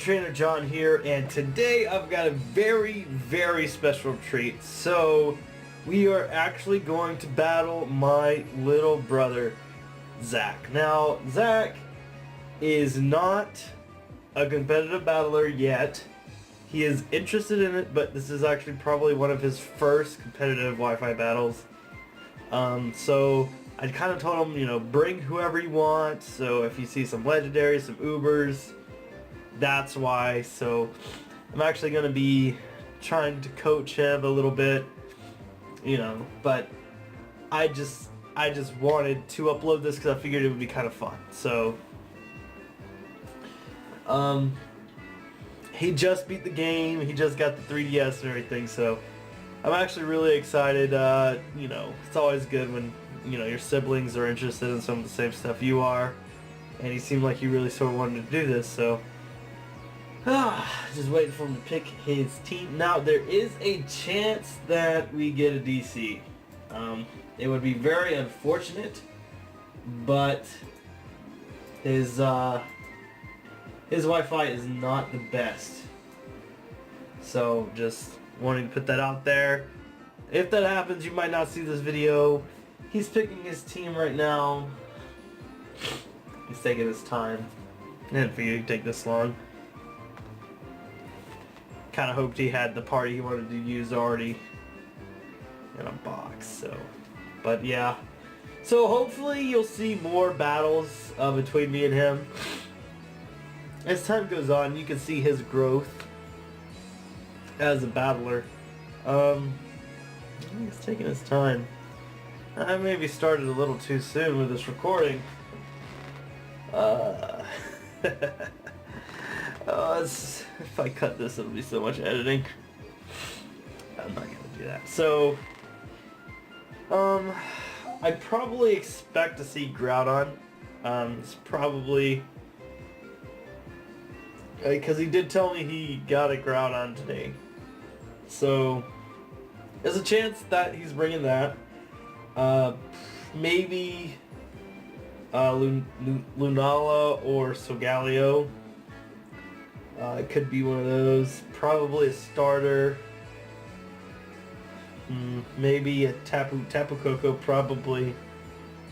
Trainer John here, and today I've got a very, very special treat. So, we are actually going to battle my little brother, Zach. Now, Zach is not a competitive battler yet. He is interested in it, but this is actually probably one of his first competitive Wi-Fi battles. So I kind of told him, bring whoever you want. So if you see some legendaries, some Ubers, that's why. So I'm actually going to be trying to coach him a little bit, but I just wanted to upload this because I figured it would be kind of fun. So he just beat the game. He just got the 3DS and everything. So I'm actually really excited. It's always good when, your siblings are interested in some of the same stuff you are. And he seemed like he really sort of wanted to do this, so just waiting for him to pick his team. Now, there is a chance that we get a DC. It would be very unfortunate, but his Wi-Fi is not the best. So just wanting to put that out there. If that happens, you might not see this video. He's picking his team right now. He's taking his time. I didn't figure it'd take this long. Kind of hoped he had the party he wanted to use already in a box. So, but yeah. So hopefully you'll see more battles between me and him. As time goes on, you can see his growth as a battler. He's taking his time. I maybe started a little too soon with this recording. If I cut this, it'll be so much editing. I'm not gonna do that. So, I probably expect to see Groudon. It's probably because he did tell me he got a Groudon today. So, there's a chance that he's bringing that. Maybe Lunala or Solgaleo. It could be one of those. Probably a starter. Maybe a Tapu Koko, probably,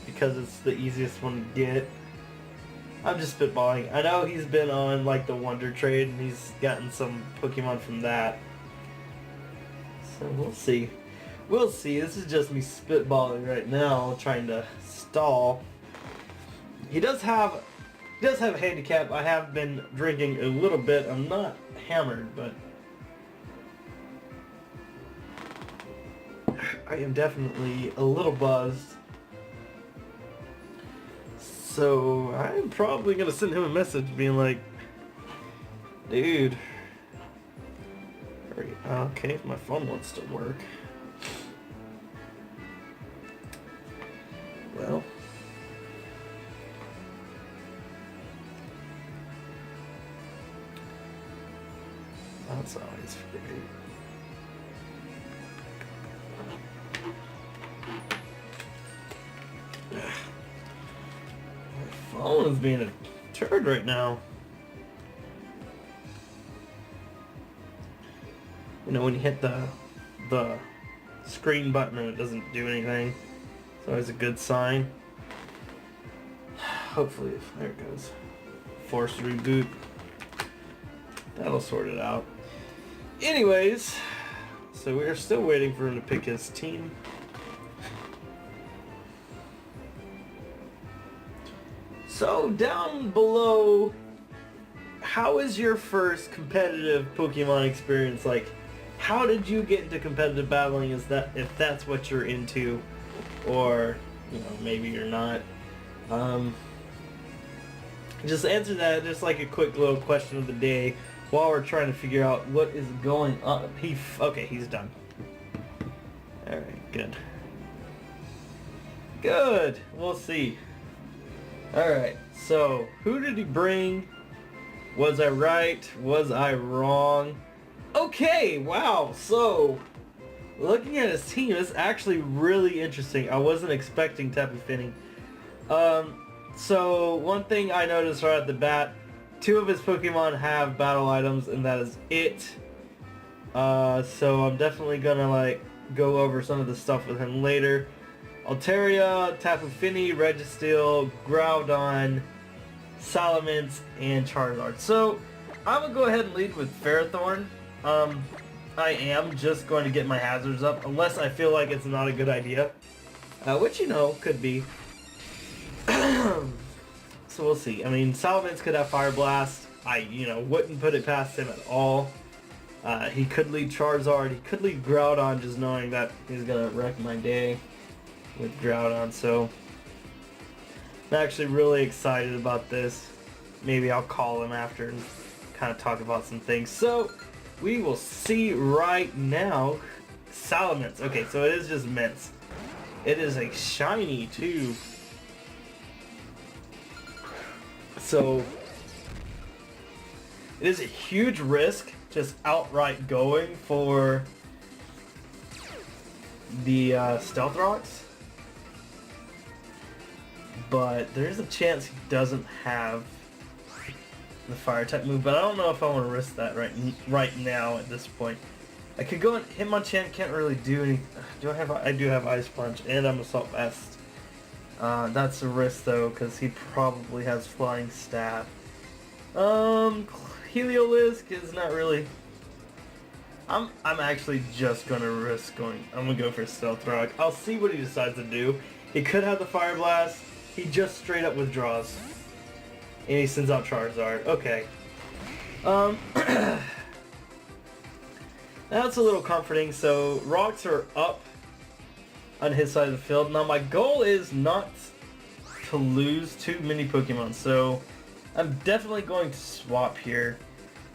because it's the easiest one to get. I'm just spitballing. I know he's been on like the Wonder Trade and he's gotten some Pokemon from that. So we'll see. We'll see. This is just me spitballing right now, trying to stall. He does have a handicap. I have been drinking a little bit. I'm not hammered, but I am definitely a little buzzed. So I'm probably gonna send him a message being like, dude, hurry. Okay, if my phone wants to work. Well, that's always great. My phone is being a turd right now. When you hit the screen button and it doesn't do anything, it's always a good sign. Hopefully, there it goes. Forced reboot. That'll sort it out. Anyways, so we are still waiting for him to pick his team. So down below, how is your first competitive Pokemon experience? Like, how did you get into competitive battling? Is that, if that's what you're into, or maybe you're not? Just answer that, just like a quick little question of the day, while we're trying to figure out what is going on. Okay, he's done. Alright, good. Good! We'll see. Alright, so who did he bring? Was I right? Was I wrong? Okay, wow, so looking at his team, it's actually really interesting. I wasn't expecting Tapu Fini. So one thing I noticed right at the bat, Two of his Pokemon have battle items, and that is it. So I'm definitely gonna like go over some of the stuff with him later. Altaria, Tapu Fini, Registeel, Groudon, Salamence, and Charizard. So I'm gonna go ahead and lead with Ferrothorn. I am just going to get my hazards up, unless I feel like it's not a good idea. Which, you know, could be. So we'll see. I mean, Salamence could have Fire Blast. I, you know, wouldn't put it past him at all. He could lead Charizard. He could lead Groudon, just knowing that he's going to wreck my day with Groudon. So I'm actually really excited about this. Maybe I'll call him after and kind of talk about some things. So we will see right now. Salamence. Okay, so it is just mints. It is a shiny too. So it is a huge risk just outright going for the Stealth Rocks. But there is a chance he doesn't have the fire type move, but I don't know if I want to risk that right now at this point. I could go and Hitmonchan can't really do anything. I do have Ice Punch and I'm Assault Vest. That's a risk though, because he probably has Flying Staff. Heliolisk is not really. I'm actually just gonna risk going. I'm gonna go for Stealth Rock. I'll see what he decides to do. He could have the Fire Blast. He just straight up withdraws. And he sends out Charizard. Okay. That's a little comforting. So rocks are up on his side of the field. Now my goal is not to lose too many Pokemon. So I'm definitely going to swap here.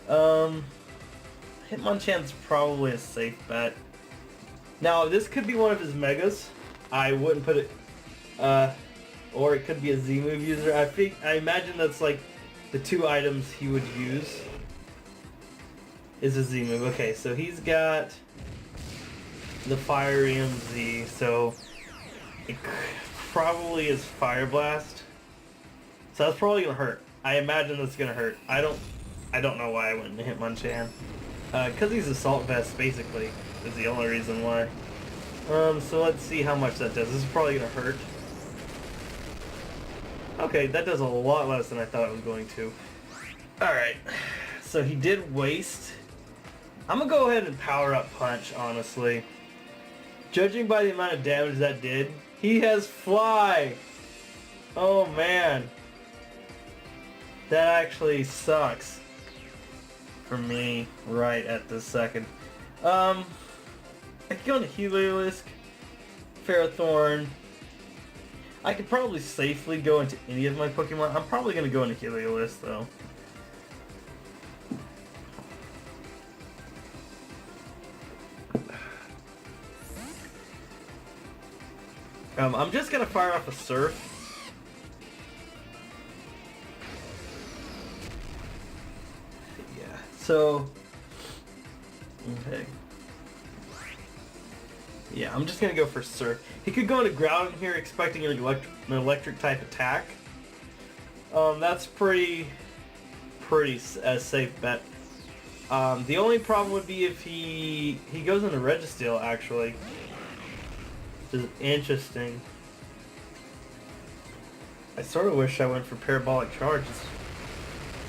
Hitmonchan's probably a safe bet. Now this could be one of his Megas. I wouldn't put it. Or it could be a Z-move user. I imagine that's like the two items he would use is a Z-move. Okay, so he's got the Fire EMZ, so it probably is Fire Blast. So that's probably gonna hurt. I imagine that's gonna hurt. I don't know why I went into Hitmonchan. Cause he's Assault Vest basically is the only reason why. So let's see how much that does. This is probably gonna hurt. Okay, that does a lot less than I thought it was going to. Alright, so he did waste. I'm gonna go ahead and Power Up Punch, honestly. Judging by the amount of damage that did, he has Fly! Oh man. That actually sucks. For me, right at this second. I could go into Heliolisk, Ferrothorn. I could probably safely go into any of my Pokemon. I'm probably going to go into Heliolisk though. I'm just going to fire off a Surf. Yeah, so... Okay. Yeah, I'm just gonna go for Surf. He could go into Groudon here expecting an electric type attack. That's pretty safe bet. The only problem would be if he goes into Registeel actually, which is interesting. I sort of wish I went for Parabolic Charges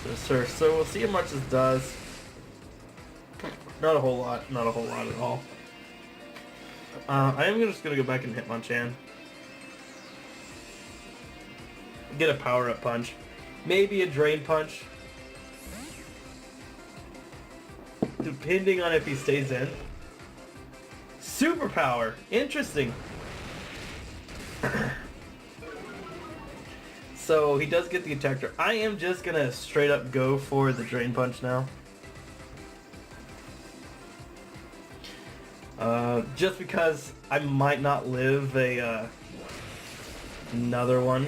to Surf. So we'll see how much this does. Not a whole lot at all. I am just going to go back and Hitmonchan. Get a Power Up Punch. Maybe a Drain Punch. Depending on if he stays in. Superpower! Interesting. So he does get the Attacker. I am just going to straight up go for the Drain Punch now. Just because I might not live another one.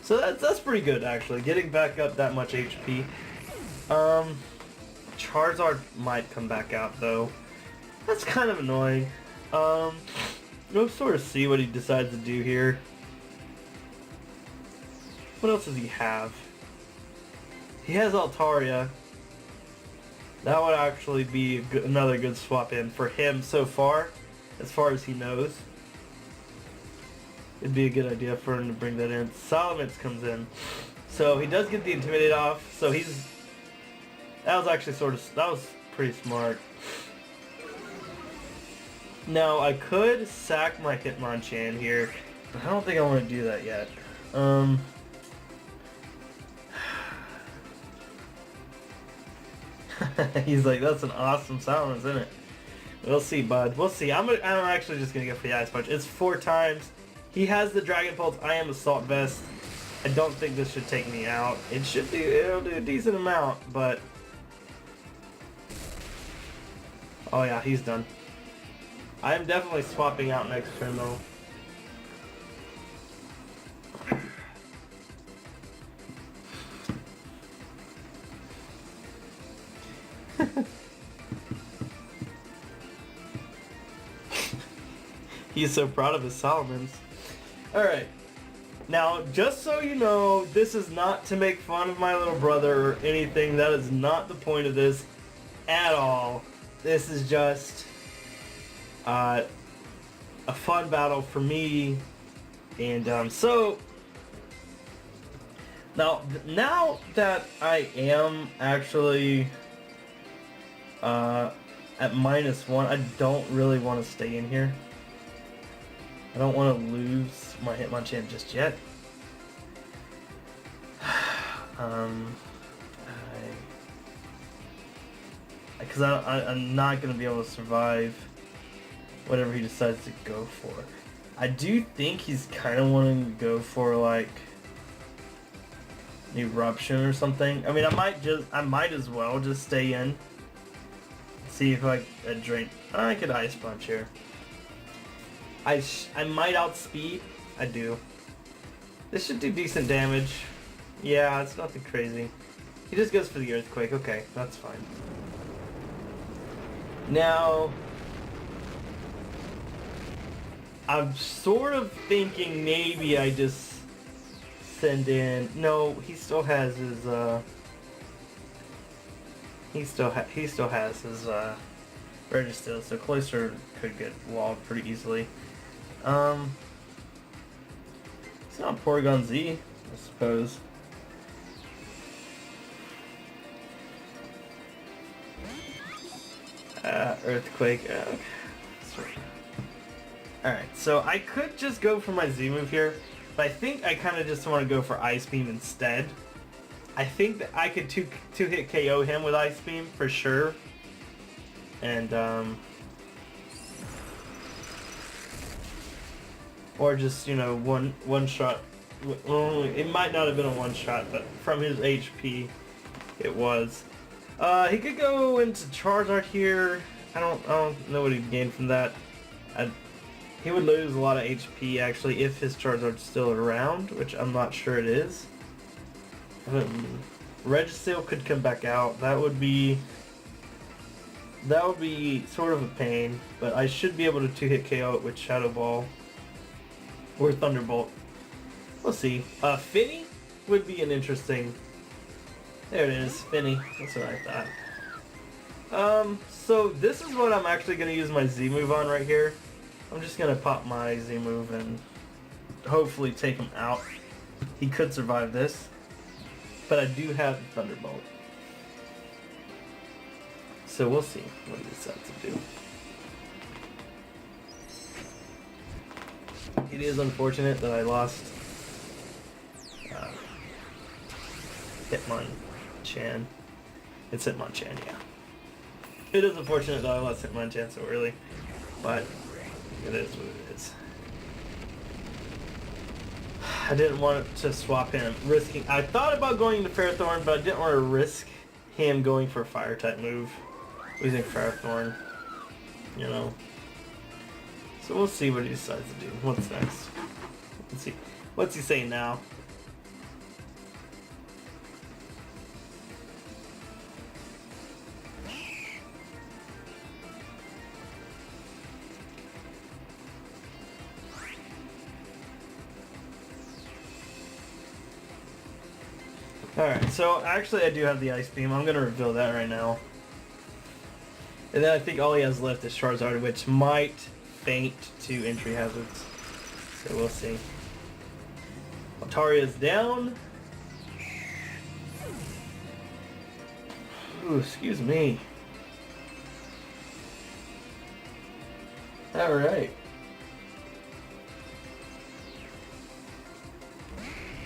So that's pretty good actually, getting back up that much HP. Charizard might come back out though. That's kind of annoying. We'll sort of see what he decides to do here. What else does he have? He has Altaria. That would actually be another good swap in for him so far as he knows. It'd be a good idea for him to bring that in. Salamence comes in. So he does get the Intimidate off, so he's... That was actually that was pretty smart. Now, I could sack my Hitmonchan here, but I don't think I want to do that yet. He's like, that's an awesome Salamence, isn't it? We'll see, bud. We'll see. I'm actually just going to go for the Ice Punch. It's 4 times. He has the Dragon Pulse. I am Assault Vest. I don't think this should take me out. It'll do a decent amount, but... Oh yeah, he's done. I am definitely swapping out next turn though. He's so proud of his Salamence. Alright. Now, just so you know, this is not to make fun of my little brother or anything. That is not the point of this at all. This is just a fun battle for me. And so, now that I am actually at -1, I don't really want to stay in here. I don't want to lose my Hitmonchan just yet. Because I'm not going to be able to survive whatever he decides to go for. I do think he's kind of wanting to go for like Eruption or something. I mean, I might as well just stay in. See if I drink. I could Ice Punch here. I might outspeed. I do. This should do decent damage. Yeah, it's nothing crazy. He just goes for the Earthquake. Okay, that's fine. Now, I'm sort of thinking maybe I just send in... No, he still has his... He still has his Registeel, so Cloyster could get walled pretty easily. It's not Porygon Z, I suppose. Earthquake. Okay. Alright, so I could just go for my Z move here, but I think I kind of just want to go for Ice Beam instead. I think that I could two-hit KO him with Ice Beam for sure. And, or just, you know, one shot. Well, it might not have been a one shot, but from his HP, it was. He could go into Charizard here. I don't know what he'd gain from that. He would lose a lot of HP actually if his Charizard's still around, which I'm not sure it is. Registeel could come back out. That would be sort of a pain, but I should be able to two-hit KO it with Shadow Ball or Thunderbolt. We'll see. Finny would be an interesting... There it is, Finny. That's what I thought. So this is what I'm actually going to use my Z move on right here. I'm just going to pop my Z move and hopefully take him out. He could survive this. But I do have the Thunderbolt. So we'll see what he decides to do. It is unfortunate that I lost Hitmonchan. It's Hitmonchan, yeah. It is unfortunate that I lost Hitmonchan so early, but it is what it is. I didn't want to swap him, risking... I thought about going to Ferrothorn, but I didn't want to risk him going for a Fire-type move. Losing Ferrothorn, you know. So we'll see what he decides to do. What's next? Let's see. What's he saying now? Alright, so actually I do have the Ice Beam. I'm going to reveal that right now. And then I think all he has left is Charizard, which might faint to entry hazards. So we'll see. Altaria's down. Ooh, excuse me. Alright.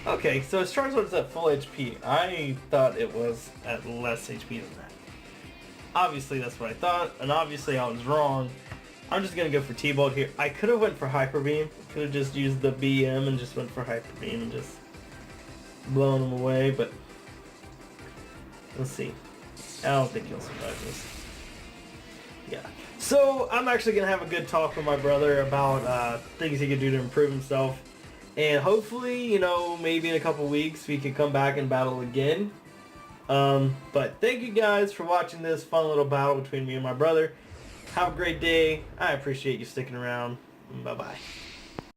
Okay, so his Charizard's at full HP. I thought it was at less HP than that. Obviously that's what I thought, and obviously I was wrong. I'm just gonna go for T-Bolt here. I could have went for Hyper Beam. Could have just used the BM and just went for Hyper Beam and just blown him away, but let's see. I don't think he'll survive this. Yeah. So I'm actually gonna have a good talk with my brother about things he could do to improve himself, and hopefully, you know, maybe in a couple weeks we can come back and battle again. But thank you guys for watching this fun little battle between me and my brother. Have a great day. I appreciate you sticking around. Bye bye.